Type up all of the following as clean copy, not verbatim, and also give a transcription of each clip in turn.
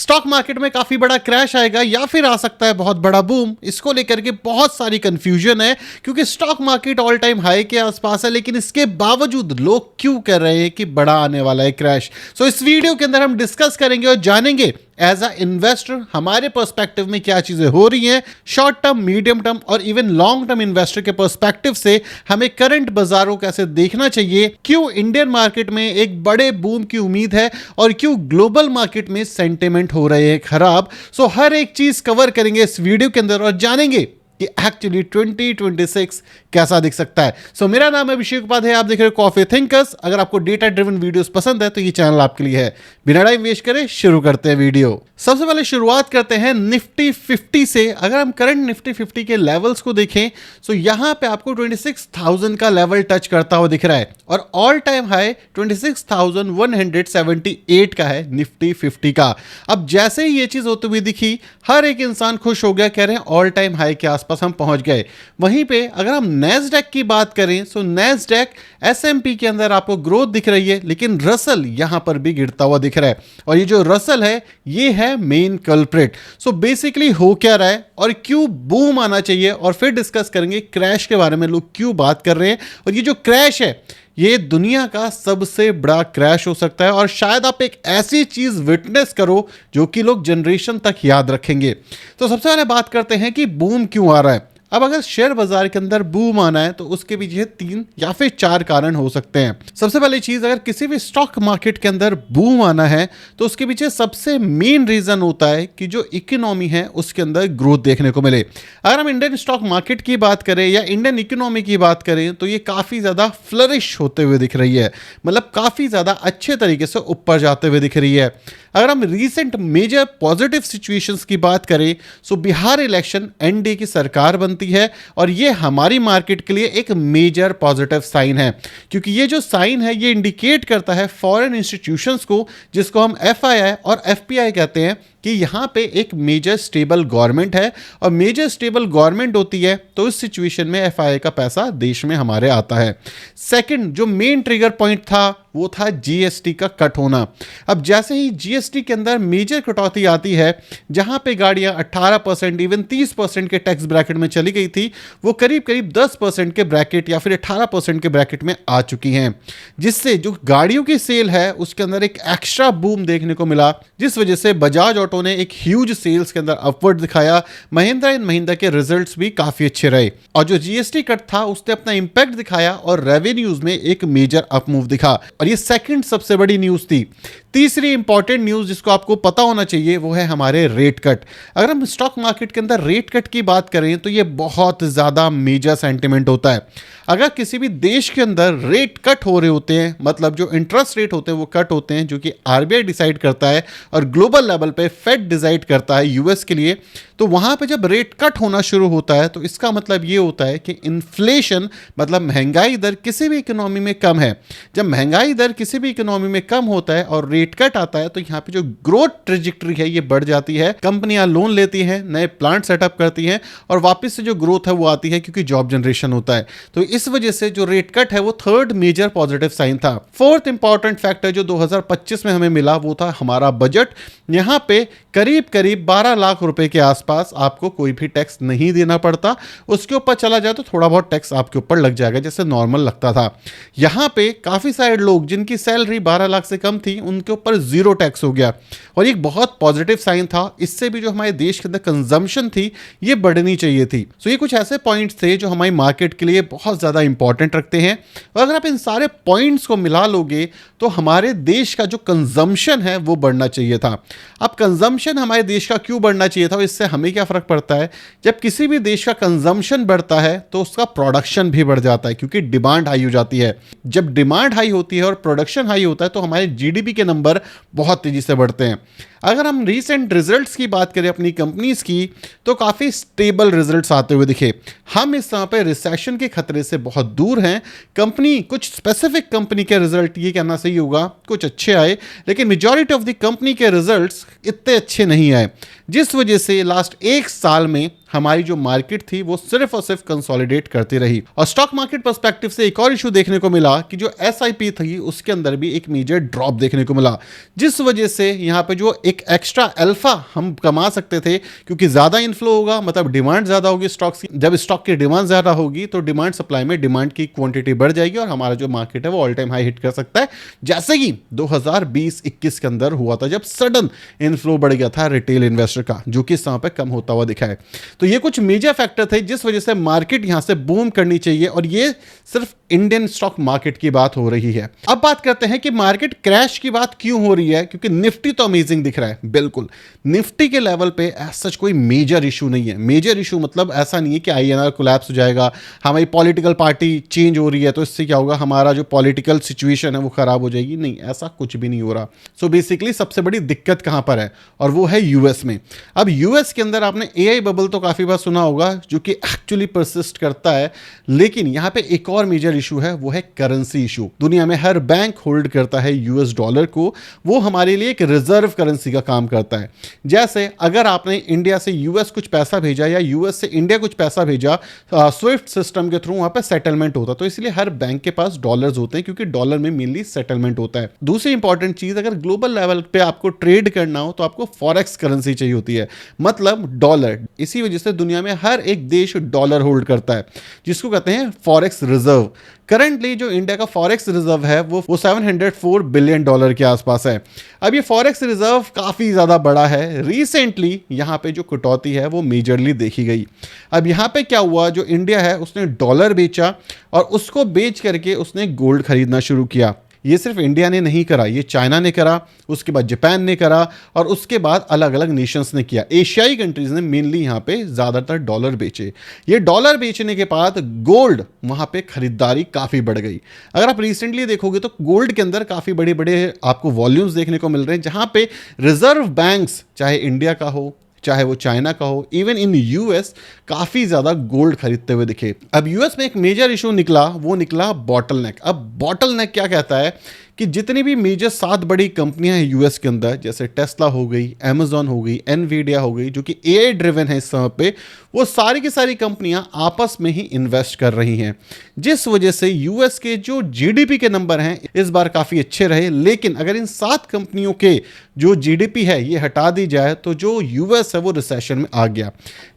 Stock market में काफी बड़ा क्रैश आएगा या फिर आ सकता है बहुत बड़ा बूम, इसको लेकर के बहुत सारी कंफ्यूजन है क्योंकि stock market all time high के आसपास है, लेकिन इसके बावजूद लोग क्यों कह रहे हैं कि बड़ा आने वाला है क्रैश। सो इस वीडियो के अंदर हम डिस्कस करेंगे और जानेंगे एज अ इन्वेस्टर हमारे पर्सपेक्टिव में क्या चीजें हो रही हैं, शॉर्ट टर्म, मीडियम टर्म और इवन लॉन्ग टर्म इन्वेस्टर के पर्सपेक्टिव से हमें करंट बाजारों कैसे देखना चाहिए, क्यों इंडियन मार्केट में एक बड़े बूम की उम्मीद है और क्यों ग्लोबल मार्केट में सेंटिमेंट हो रहे हैं खराब। सो हर एक चीज कवर करेंगे इस वीडियो के अंदर और जानेंगे कि एक्चुअली 2026 कैसा दिख सकता है। सो मेरा नाम है अभिषेक उपाध्याय, आप देख रहे हो कॉफी थिंकर्स। अगर आपको डेटा ड्रिवन वीडियोस पसंद है तो ये चैनल आपके लिए है। बिना टाइम वेस्ट करे शुरू करते हैं वीडियो। सबसे पहले शुरुआत करते हैं निफ्टी 50 से। अगर हम करंट निफ्टी 50 के लेवल्स को देखें तो यहां पे आपको 26,000 का लेवल टच करता हुआ दिख रहा है और ऑल टाइम हाई 26,178 का है निफ्टी 50 का। अब जैसे ही ये चीज होती हुई दिखी, हर एक इंसान खुश हो गया, कह रहे हैं ऑल टाइम हाई के आसपास हम पहुंच गए। वहीं पे अगर हम नैस्डैक की बात करें तो नैस्डैक एसएमपी के अंदर आपको ग्रोथ दिख रही है, लेकिन रसल यहां पर भी गिरता हुआ दिख रहा है और ये जो रसल है ये है मेन कल्प्रिट। सो बेसिकली हो क्या रहा है और क्यों बूम आना चाहिए, और फिर डिस्कस करेंगे क्रैश के बारे में लोग क्यों बात कर रहे हैं। और ये जो क्रैश है ये दुनिया का सबसे बड़ा क्रैश हो सकता है और शायद आप एक ऐसी चीज विटनेस करो जो कि लोग जनरेशन तक याद रखेंगे। तो सबसे पहले बात करते हैं कि बूम क्यों आ रहा है। अब अगर शेयर बाजार के अंदर बूम आना है तो उसके पीछे 3 या फिर 4 कारण हो सकते हैं। सबसे पहली चीज, अगर किसी भी स्टॉक मार्केट के अंदर बूम आना है तो उसके पीछे सबसे मेन रीजन होता है कि जो इकोनॉमी है उसके अंदर ग्रोथ देखने को मिले। अगर हम इंडियन स्टॉक मार्केट की बात करें या इंडियन इकोनॉमी की बात करें तो ये काफी ज्यादा फ्लरिश होते हुए दिख रही है, मतलब काफी ज्यादा अच्छे तरीके से ऊपर जाते हुए दिख रही है। अगर हम रीसेंट मेजर पॉजिटिव सिचुएशंस की बात करें तो बिहार इलेक्शन एनडीए की सरकार बनती है और ये हमारी मार्केट के लिए एक मेजर पॉजिटिव साइन है, क्योंकि ये जो साइन है ये इंडिकेट करता है फॉरेन इंस्टीट्यूशंस को, जिसको हम एफआईआई और एफपीआई कहते हैं, कि यहाँ पे एक मेजर स्टेबल गवर्नमेंट है और मेजर स्टेबल गवर्नमेंट होती है तो इस सिचुएशन में एफआईआई का पैसा देश में हमारे आता है। सेकंड जो मेन ट्रिगर पॉइंट था वो था जीएसटी का कट होना। अब जैसे ही जीएसटी के अंदर मेजर कटौती आती है, जहां पे गाड़ियां 18% इवन 30% के टैक्स ब्रैकेट में चली गई थी, वो करीब करीब 10% के ब्रैकेट या फिर 18% के ब्रैकेट में आ चुकी हैं, जिससे जो गाड़ियों की सेल है उसके अंदर एक एक्स्ट्रा बूम देखने को मिला, जिस वजह से बजाज ऑटो ने एक ह्यूज सेल्स के अंदर अपवर्ड दिखाया। महिंद्रा एंड महिंद्रा के रिजल्ट्स भी काफी अच्छे रहे और जो जीएसटी कट था उसने अपना इंपैक्ट दिखाया और रेवेन्यूज में एक मेजर अप मूव दिखा और ये सेकंड सबसे बड़ी न्यूज थी। तीसरी इंपॉर्टेंट न्यूज जिसको आपको पता होना चाहिए वो है हमारे रेट कट। अगर हम स्टॉक मार्केट के अंदर रेट कट की बात करें तो ये बहुत ज्यादा मेजर सेंटिमेंट होता है। अगर किसी भी देश के अंदर रेट कट हो रहे होते हैं, मतलब जो इंटरेस्ट रेट होते हैं वो कट होते हैं, जो कि आरबीआई डिसाइड करता है और ग्लोबल लेवल पे फेड डिसाइड करता है यूएस के लिए, तो वहां पे जब रेट कट होना शुरू होता है तो इसका मतलब ये होता है कि इन्फ्लेशन, मतलब महंगाई दर किसी भी इकोनॉमी में कम है। जब महंगाई दर किसी भी इकोनॉमी में कम होता है और रेट कट आता है तो यहाँ पे जो ग्रोथ ट्रेजेक्टरी है ये बढ़ जाती है, कंपनियां लोन लेती हैं, नए प्लांट सेटअप करती हैं और वापस से जो ग्रोथ है वो आती है क्योंकि जॉब जनरेशन होता है। तो इस वजह से जो रेट कट है वो थर्ड मेजर पॉजिटिव साइन था। फोर्थ इंपॉर्टेंट फैक्टर जो 2025 में हमें मिला वो था हमारा बजट। यहां पे करीब करीब 12 लाख रुपए के आसपास आपको कोई भी टैक्स नहीं देना पड़ता, उसके ऊपर चला जाए तो थोड़ा बहुत टैक्स आपके ऊपर लग जाएगा जैसे नॉर्मल लगता था। यहां पे काफी सारे लोग जिनकी सैलरी 12 लाख से कम थी उनके ऊपर जीरो टैक्स हो गया और एक बहुत पॉजिटिव साइन था। इससे भी जो हमारे देश के अंदर कंजम्पशन थी ये बढ़नी चाहिए थी। सो ये कुछ ऐसे पॉइंट्स थे जो हमारी मार्केट के लिए बहुत ज्यादा इंपॉर्टेंट रखते हैं और अगर आप इन सारे पॉइंट्स को मिला लोगे तो हमारे देश का जो कंजम्पशन है वो बढ़ना चाहिए था। अब कंजम्पशन हमारे देश का क्यों बढ़ना चाहिए था, इससे हमें क्या फर्क पड़ता है। जब किसी भी देश का कंजम्पशन बढ़ता है तो उसका प्रोडक्शन भी बढ़ जाता है क्योंकि डिमांड हाई हो जाती है। जब डिमांड हाई होती है और प्रोडक्शन हाई होता है तो हमारे जीडीपी के नंबर बहुत तेजी से बढ़ते हैं। अगर हम रीसेंट रिजल्ट्स की बात करें अपनी कंपनीज की तो काफ़ी स्टेबल रिजल्ट्स आते हुए दिखे। हम इस समय पे रिसेशन के खतरे से बहुत दूर हैं। कंपनी, कुछ स्पेसिफिक कंपनी के रिजल्ट, ये कहना सही होगा, कुछ अच्छे आए, लेकिन मेजॉरिटी ऑफ द कंपनी के रिजल्ट्स इतने अच्छे नहीं आए, जिस वजह से लास्ट 1 साल में हमारी जो मार्केट थी वो सिर्फ और सिर्फ कंसोलिडेट करती रही। और स्टॉक मार्केट पर्सपेक्टिव से एक और इशू देखने को मिला कि जो एसआईपी थी उसके अंदर भी एक मेजर ड्रॉप देखने को मिला, जिस वजह से यहाँ पे जो एक एक्स्ट्रा अल्फा हम कमा सकते थे, क्योंकि ज्यादा इनफ्लो होगा मतलब डिमांड ज्यादा होगी स्टॉक्स की। जब स्टॉक की डिमांड ज्यादा होगी तो डिमांड सप्लाई में डिमांड की क्वांटिटी बढ़ जाएगी और हमारा जो मार्केट है वो ऑल टाइम हाई हिट कर सकता है, जैसे कि 2020-21 के अंदर हुआ था जब सडन इनफ्लो बढ़ गया था रिटेल इन्वेस्टर का, जो कि इस समय पे कम होता हुआ दिखा है। तो ये कुछ मेजर फैक्टर थे जिस वजह से मार्केट यहां से बूम करनी चाहिए, और ये सिर्फ इंडियन स्टॉक मार्केट की बात हो रही है। अब बात करते हैं कि मार्केट क्रैश की बात क्यों हो रही है, क्योंकि निफ्टी तो अमेजिंग दिख रहा है। बिल्कुल निफ्टी के लेवल पे सच कोई मेजर इशू नहीं है। मेजर इशू मतलब ऐसा नहीं है कि आईएनआर कोलैप्स हो जाएगा, हमारी पॉलिटिकल पार्टी चेंज हो रही है तो इससे क्या होगा, हमारा जो पॉलिटिकल सिचुएशन है वो खराब हो जाएगी, नहीं, ऐसा कुछ भी नहीं हो रहा। सो बेसिकली सबसे बड़ी दिक्कत कहां पर है, और वो है यूएस में। अब यूएस के अंदर आपने एआई बबल तो काफी बार सुना होगा, जो कि एक्चुअली परसिस्ट करता है, लेकिन यहां पे एक और मेजर इशू है, वो है करेंसी इशू। दुनिया में हर बैंक होल्ड करता है यूएस डॉलर को, वो हमारे लिए एक रिजर्व करेंसी का काम करता है। जैसे अगर आपने इंडिया से यूएस कुछ पैसा भेजा या यूएस से इंडिया कुछ पैसा भेजा, स्विफ्ट सिस्टम के थ्रू वहां पे सेटलमेंट होता, तो इसलिए हर बैंक के पास डॉलर्स होते हैं, क्योंकि डॉलर में मेनली सेटलमेंट होता है। दूसरी इंपॉर्टेंट चीज, अगर ग्लोबल लेवल पे आपको ट्रेड करना हो तो आपको फॉरेक्स करेंसी चाहिए होती है, मतलब डॉलर। इसी वजह से दुनिया में हर एक देश डॉलर होल्ड करता है, जिसको कहते हैं फॉरेक्स रिजर्व। करंटली जो इंडिया का फॉरेक्स रिजर्व है वो $704 बिलियन के आसपास है। अब ये फॉरेक्स रिजर्व काफी ज्यादा बड़ा है। रिसेंटली यहाँ पे जो कटौती है वो मेजरली देखी गई। अब यहाँ पे क्या हुआ, जो इंडिया है उसने डॉलर बेचा और उसको बेच करके उसने गोल्ड खरीदना शुरू किया। ये सिर्फ इंडिया ने नहीं करा, ये चाइना ने करा, उसके बाद जापान ने करा, और उसके बाद अलग अलग नेशंस ने किया। एशियाई कंट्रीज ने मेनली यहाँ पे ज़्यादातर डॉलर बेचे। ये डॉलर बेचने के बाद गोल्ड वहाँ पे खरीदारी काफ़ी बढ़ गई। अगर आप रिसेंटली देखोगे तो गोल्ड के अंदर काफ़ी बड़े बड़े आपको वॉल्यूम्स देखने को मिल रहे हैं, जहाँ पे रिजर्व बैंक्स, चाहे इंडिया का हो चाहे वो चाइना का हो, इवन इन यूएस काफी ज्यादा गोल्ड खरीदते हुए दिखे। अब यूएस में एक मेजर इशू निकला, वो निकला बॉटल नेक। अब बॉटल नेक क्या कहता है कि जितनी भी मेजर 7 बड़ी कंपनियां हैं यूएस के अंदर, जैसे टेस्ला हो गई, अमेजॉन हो गई, एनवीडिया हो गई, जो कि एआई ड्रिवन है इस समय पे, वो सारी की सारी कंपनियां आपस में ही इन्वेस्ट कर रही हैं, जिस वजह से यूएस के जो जीडीपी के नंबर हैं इस बार काफी अच्छे रहे। लेकिन अगर इन 7 कंपनियों के जो जीडीपी है ये हटा दी जाए तो जो यूएस है वो रिसेशन में आ गया।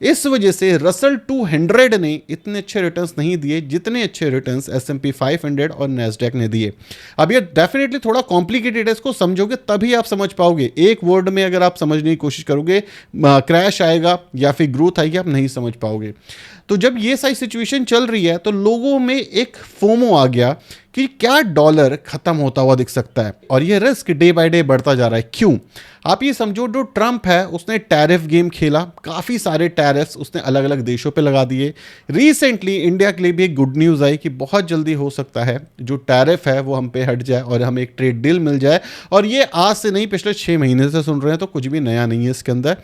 इस वजह से रसल 200 ने इतने अच्छे रिटर्न्स नहीं दिए जितने अच्छे रिटर्न्स एस&पी 500 और नैस्डैक ने दिए। अब ये डेफिनेटली थोड़ा कॉम्प्लिकेटेड है, इसको समझोगे तभी आप समझ पाओगे। एक वर्ड में अगर आप समझने की कोशिश करोगे, क्रैश आएगा या फिर ग्रोथ आएगी, आप नहीं समझ पाओगे। तो जब ये सारी सिचुएशन चल रही है तो लोगों में एक फोमो आ गया कि क्या डॉलर खत्म होता हुआ दिख सकता है, और ये रिस्क डे बाय डे बढ़ता जा रहा है। क्यों? आप ये समझो, जो ट्रंप है उसने टैरिफ गेम खेला, काफ़ी सारे टैरिफ्स उसने अलग अलग देशों पे लगा दिए। रिसेंटली इंडिया के लिए भी एक गुड न्यूज़ आई कि बहुत जल्दी हो सकता है जो टैरिफ है वो हम पे हट जाए और हमें एक ट्रेड डील मिल जाए। और ये आज से नहीं, पिछले 6 महीने से सुन रहे हैं, तो कुछ भी नया नहीं है इसके अंदर।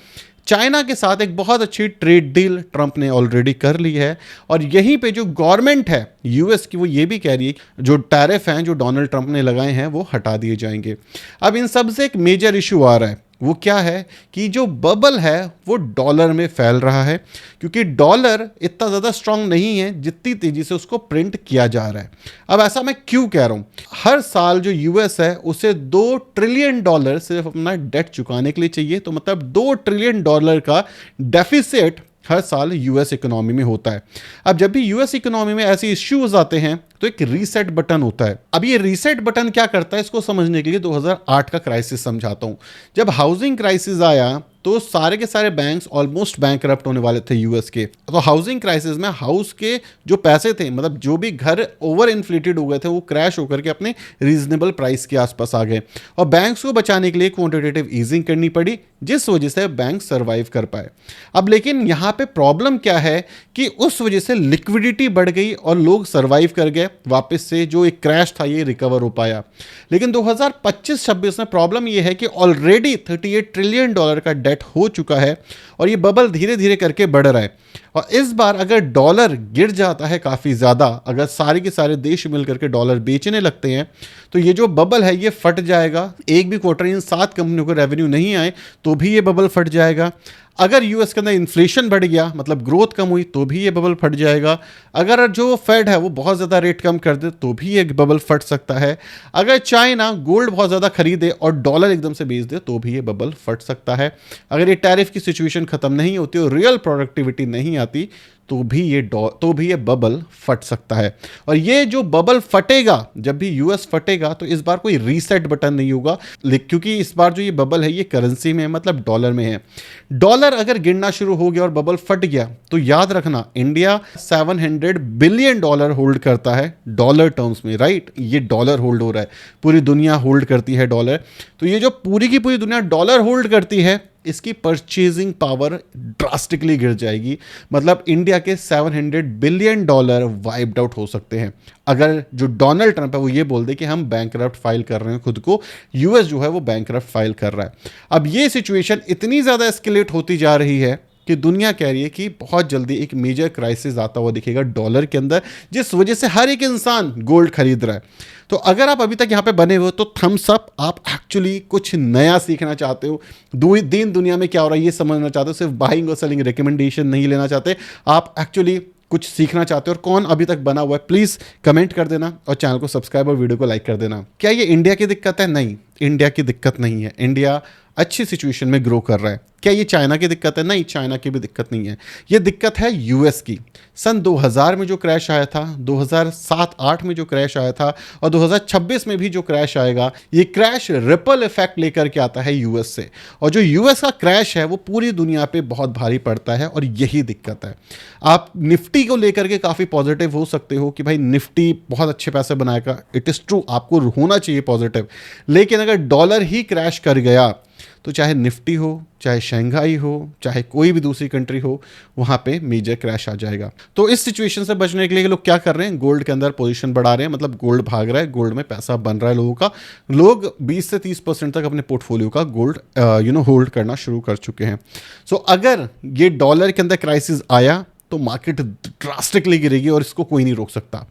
चाइना के साथ एक बहुत अच्छी ट्रेड डील ट्रंप ने ऑलरेडी कर ली है, और यहीं पे जो गवर्नमेंट है यूएस की वो ये भी कह रही है जो टैरिफ हैं जो डोनाल्ड ट्रंप ने लगाए हैं वो हटा दिए जाएंगे। अब इन सब से एक मेजर इशू आ रहा है, वो क्या है कि जो बबल है वो डॉलर में फैल रहा है, क्योंकि डॉलर इतना ज़्यादा स्ट्रांग नहीं है जितनी तेज़ी से उसको प्रिंट किया जा रहा है। अब ऐसा मैं क्यों कह रहा हूँ, हर साल जो यूएस है उसे $2 ट्रिलियन सिर्फ अपना डेट चुकाने के लिए चाहिए, तो मतलब $2 ट्रिलियन का डेफिसिट हर साल यूएस इकोनॉमी में होता है। अब जब भी यूएस इकोनॉमी में ऐसे इश्यूज आते हैं तो एक रीसेट बटन होता है। अब ये रीसेट बटन क्या करता है, इसको समझने के लिए 2008 का क्राइसिस समझाता हूं। जब हाउसिंग क्राइसिस आया तो सारे के सारे बैंक्स ऑलमोस्ट बैंकरप्ट होने वाले थे यूएस के। तो हाउसिंग क्राइसिस में हाउस के जो पैसे थे, मतलब जो भी घर ओवर इन्फ्लेटेड हो गए थे, वो क्रैश होकर के अपने रीजनेबल प्राइस के आसपास आ गए, और बैंक्स को बचाने के लिए क्वांटिटेटिव ईजिंग करनी पड़ी, जिस वजह से बैंक सर्वाइव कर पाए। अब लेकिन यहाँ पे प्रॉब्लम क्या है कि उस वजह से लिक्विडिटी बढ़ गई और लोग सर्वाइव कर गए, वापस से जो एक क्रैश था ये रिकवर हो पाया। लेकिन 2025-26 में प्रॉब्लम ये है कि ऑलरेडी $38 ट्रिलियन का डेट हो चुका है, और ये बबल धीरे धीरे करके बढ़ रहा है। और इस बार अगर डॉलर गिर जाता है काफ़ी ज़्यादा, अगर सारे के सारे देश मिलकर के डॉलर बेचने लगते हैं, तो ये जो बबल है ये फट जाएगा। एक भी क्वार्टर इन 7 कंपनियों को रेवेन्यू नहीं आए तो भी ये बबल फट जाएगा। अगर यूएस के अंदर इन्फ्लेशन बढ़ गया, मतलब ग्रोथ कम हुई, तो भी ये बबल फट जाएगा। अगर जो फेड है वो बहुत ज़्यादा रेट कम कर दे तो भी ये बबल फट सकता है। अगर चाइना गोल्ड बहुत ज़्यादा खरीदे और डॉलर एकदम से बेच दे तो भी ये बबल फट सकता है। अगर ये टैरिफ की सिचुएशन खत्म नहीं होती और रियल प्रोडक्टिविटी नहीं आती तो भी ये बबल फट सकता है। और ये जो बबल फटेगा, जब भी यूएस फटेगा, तो इस बार कोई रीसेट बटन नहीं होगा, क्योंकि इस बार जो ये बबल है ये करेंसी में है, मतलब डॉलर में है। डॉलर अगर गिरना शुरू हो गया और बबल फट गया तो याद रखना, इंडिया $700 बिलियन होल्ड करता है डॉलर टर्म्स में, राइट। ये डॉलर होल्ड हो रहा है, पूरी दुनिया होल्ड करती है डॉलर। तो ये जो पूरी की पूरी दुनिया डॉलर होल्ड करती है, इसकी परचेजिंग पावर ड्रास्टिकली गिर जाएगी। मतलब इंडिया के $700 बिलियन वाइप्ड आउट हो सकते हैं अगर जो डोनाल्ड ट्रंप है वो ये बोल दे कि हम बैंकरप्ट फाइल कर रहे हैं खुद को, यूएस जो है वो बैंकरप्ट फाइल कर रहा है। अब ये सिचुएशन इतनी ज़्यादा एस्केलेट होती जा रही है कि दुनिया कह रही है कि बहुत जल्दी एक मेजर क्राइसिस आता हुआ दिखेगा डॉलर के अंदर, जिस वजह से हर एक इंसान गोल्ड खरीद रहा है। तो अगर आप अभी तक यहाँ पे बने हुए हो तो थम्स अप, आप एक्चुअली कुछ नया सीखना चाहते हो, दीन दुनिया में क्या हो रहा है ये समझना चाहते हो, सिर्फ बाइंग और सेलिंग रिकमेंडेशन नहीं लेना चाहते, आप एक्चुअली कुछ सीखना चाहते हो। और कौन अभी तक बना हुआ है प्लीज़ कमेंट कर देना और चैनल को सब्सक्राइब और वीडियो को लाइक कर देना। क्या ये इंडिया की दिक्कत है? नहीं, इंडिया की दिक्कत नहीं है। इंडिया अच्छी सिचुएशन में ग्रो कर रहा है। क्या ये चाइना की दिक्कत है? नहीं, चाइना की भी दिक्कत नहीं है। ये दिक्कत है यूएस की। सन 2000 में जो क्रैश आया था, 2007-8 में जो क्रैश आया था और 2026 में भी जो क्रैश आएगा, ये क्रैश रिपल इफेक्ट लेकर के आता है यूएस से। और जो यूएस का क्रैश है वो पूरी दुनिया पे बहुत भारी पड़ता है और यही दिक्कत है। आप निफ्टी को लेकर के काफ़ी पॉजिटिव हो सकते हो कि भाई निफ्टी बहुत अच्छे पैसे बनाएगा, इट इज़ ट्रू, आपको होना चाहिए पॉजिटिव। लेकिन अगर डॉलर ही क्रैश कर गया तो चाहे निफ्टी हो, चाहे शंघाई हो, चाहे कोई भी दूसरी कंट्री हो, वहाँ पे मेजर क्रैश आ जाएगा। तो इस सिचुएशन से बचने के लिए लोग क्या कर रहे हैं? गोल्ड के अंदर पोजीशन बढ़ा रहे हैं, मतलब गोल्ड भाग रहा है, गोल्ड में पैसा बन रहा है लोगों का। लोग 20 से 30% तक अपने पोर्टफोलियो का गोल्ड होल्ड करना शुरू कर चुके हैं। सो अगर ये डॉलर के अंदर क्राइसिस आया तो मार्केट ड्रास्टिकली गिरेगी और इसको कोई नहीं रोक सकता।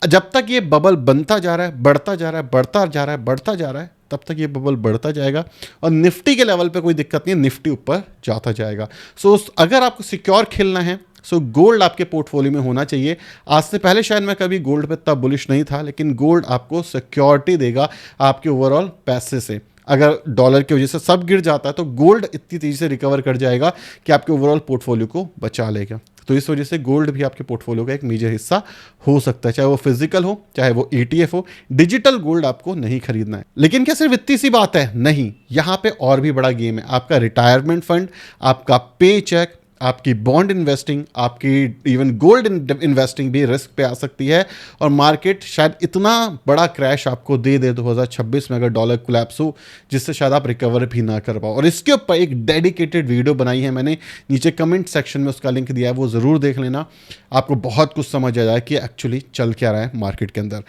जब तक ये बबल बनता जा रहा है, बढ़ता जा रहा है, बढ़ता जा रहा है, बढ़ता जा रहा है, तब तक ये बबल बढ़ता जाएगा और निफ्टी के लेवल पे कोई दिक्कत नहीं है, निफ्टी ऊपर जाता जाएगा। सो अगर आपको सिक्योर खेलना है सो गोल्ड आपके पोर्टफोलियो में होना चाहिए। आज से पहले शायद मैं कभी गोल्ड पे इतना बुलिश नहीं था, लेकिन गोल्ड आपको सिक्योरिटी देगा आपके ओवरऑल पैसे से। अगर डॉलर की वजह से सब गिर जाता है तो गोल्ड इतनी तेजी से रिकवर कर जाएगा कि आपके ओवरऑल पोर्टफोलियो को बचा लेगा। तो इस वजह से गोल्ड भी आपके पोर्टफोलियो का एक मेजर हिस्सा हो सकता है, चाहे वो फिजिकल हो, चाहे वो ETF हो। डिजिटल गोल्ड आपको नहीं खरीदना है। लेकिन क्या सिर्फ इतनी सी बात है? नहीं, यहाँ पे और भी बड़ा गेम है। आपका रिटायरमेंट फंड, आपका पे चेक, आपकी बॉन्ड इन्वेस्टिंग, आपकी इवन गोल्ड इन्वेस्टिंग भी रिस्क पे आ सकती है। और मार्केट शायद इतना बड़ा क्रैश आपको दे 2026 में, अगर डॉलर कोलैप्स हो, जिससे शायद आप रिकवर भी ना कर पाओ। और इसके ऊपर एक डेडिकेटेड वीडियो बनाई है मैंने, नीचे कमेंट सेक्शन में उसका लिंक दिया है, वो ज़रूर देख लेना। आपको बहुत कुछ समझ आ जाए कि एक्चुअली चल क्या रहा है मार्केट के अंदर।